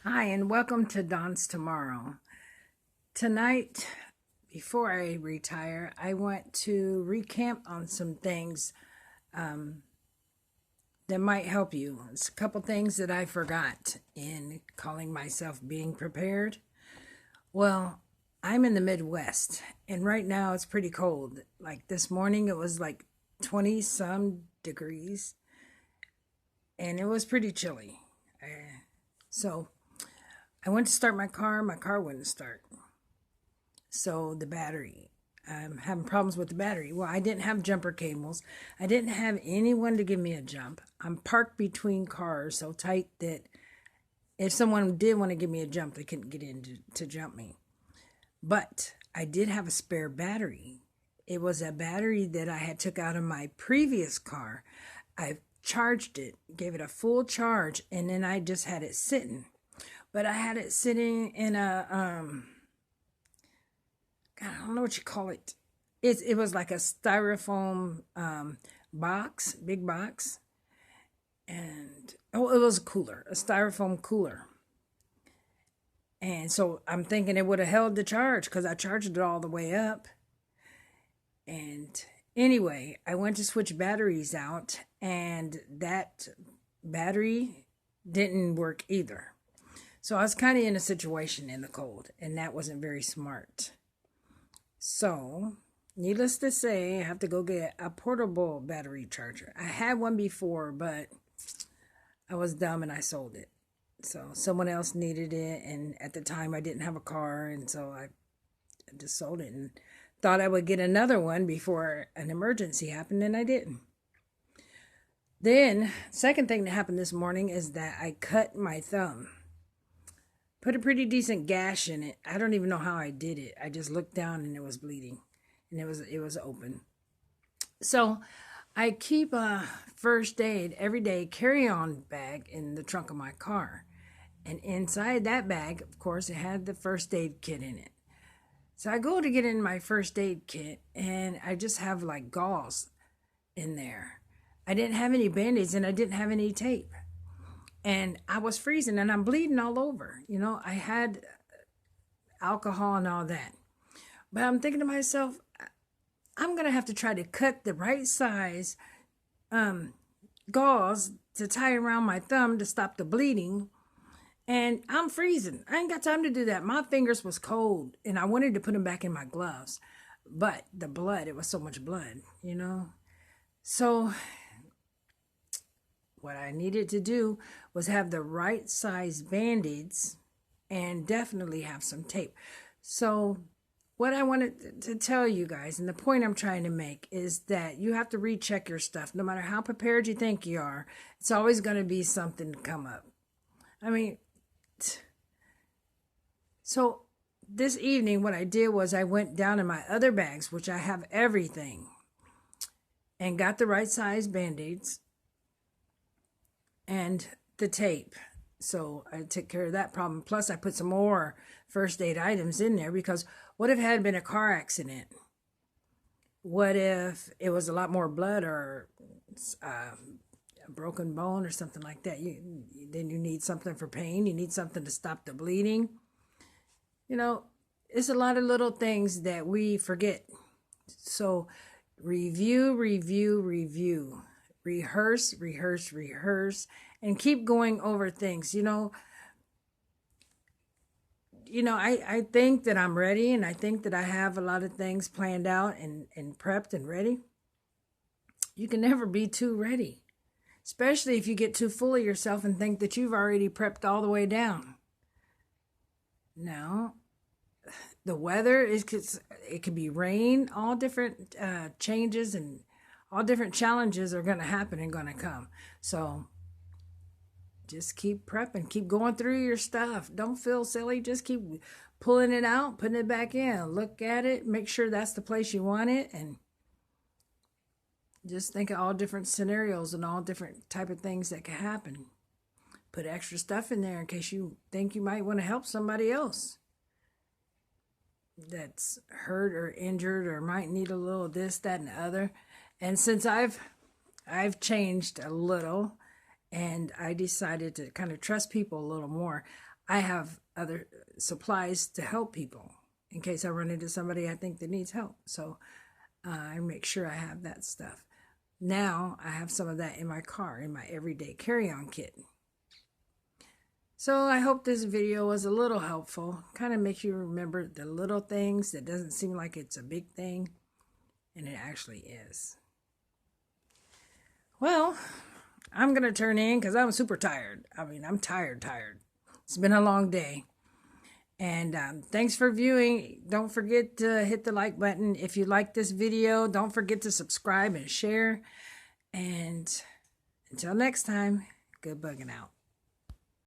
Hi, and welcome to Dawn's Tomorrow. Tonight, before I retire, I want to recamp on some things that might help you. It's a couple things that I forgot in calling myself being prepared. Well, I'm in the Midwest, and right now it's pretty cold. Like this morning, it was like 20 some degrees, and it was pretty chilly. So I went to start my car wouldn't start. So the battery, I'm having problems with the battery. Well, I didn't have jumper cables. I didn't have anyone to give me a jump. I'm parked between cars so tight that if someone did want to give me a jump, they couldn't get in to jump me. But I did have a spare battery. It was a battery that I had took out of my previous car. I charged it, gave it a full charge, and then I just had it sitting. But I had it sitting in a God, I don't know what you call it. It was like a styrofoam box, big box, and it was a cooler, a styrofoam cooler. And so I'm thinking it would have held the charge because I charged it all the way up. And anyway, I went to switch batteries out, and that battery didn't work either. So I was kind of in a situation in the cold, and that wasn't very smart. So, needless to say, I have to go get a portable battery charger. I had one before, but I was dumb and I sold it. So, someone else needed it, and at the time I didn't have a car, and so I just sold it and thought I would get another one before an emergency happened, and I didn't. Then, second thing that happened this morning is that I cut my thumb. Put a pretty decent gash in it. I don't even know how I did it. I just looked down and it was bleeding, and it was open. So I keep a first aid every day carry-on bag in the trunk of my car, and inside that bag, of course, it had the first aid kit in it. So I go to get in my first aid kit, and I just have like gauze in there. I didn't have any band-aids, and I didn't have any tape. And I was freezing and I'm bleeding all over. You know, I had alcohol and all that. But I'm thinking to myself, I'm going to have to try to cut the right size gauze to tie around my thumb to stop the bleeding. And I'm freezing. I ain't got time to do that. My fingers was cold and I wanted to put them back in my gloves. But the blood, it was so much blood, you know. So what I needed to do was have the right size band-aids and definitely have some tape. So what I wanted to tell you guys, and the point I'm trying to make, is that you have to recheck your stuff. No matter how prepared you think you are, it's always going to be something to come up. I mean, so this evening what I did was I went down in my other bags, which I have everything, and got the right size band-aids and the tape. So I took care of that problem. Plus, I put some more first aid items in there because what if it had been a car accident? What if it was a lot more blood or a broken bone or something like that? Then you need something for pain. You need something to stop the bleeding. You know, it's a lot of little things that we forget. So review, review, review. Rehearse, rehearse, rehearse, and keep going over things. I think that I'm ready, and I think that I have a lot of things planned out and prepped and ready. You can never be too ready, especially if you get too full of yourself and think that you've already prepped all the way down. No, the weather it could be rain, all different changes and all different challenges are going to happen and going to come. So just keep prepping, keep going through your stuff. Don't feel silly. Just keep pulling it out, putting it back in. Look at it, make sure that's the place you want it, and just think of all different scenarios and all different type of things that could happen. Put extra stuff in there in case you think you might want to help somebody else that's hurt or injured or might need a little this, that, and the other. And since I've changed a little, and I decided to kind of trust people a little more, I have other supplies to help people in case I run into somebody I think that needs help. So I make sure I have that stuff. Now I have some of that in my car, in my everyday carry-on kit. So I hope this video was a little helpful. Kind of makes you remember the little things that doesn't seem like it's a big thing, and it actually is. Well, I'm going to turn in because I'm super tired. I mean, I'm tired. It's been a long day. And thanks for viewing. Don't forget to hit the like button. If you like this video, don't forget to subscribe and share. And until next time, good bugging out.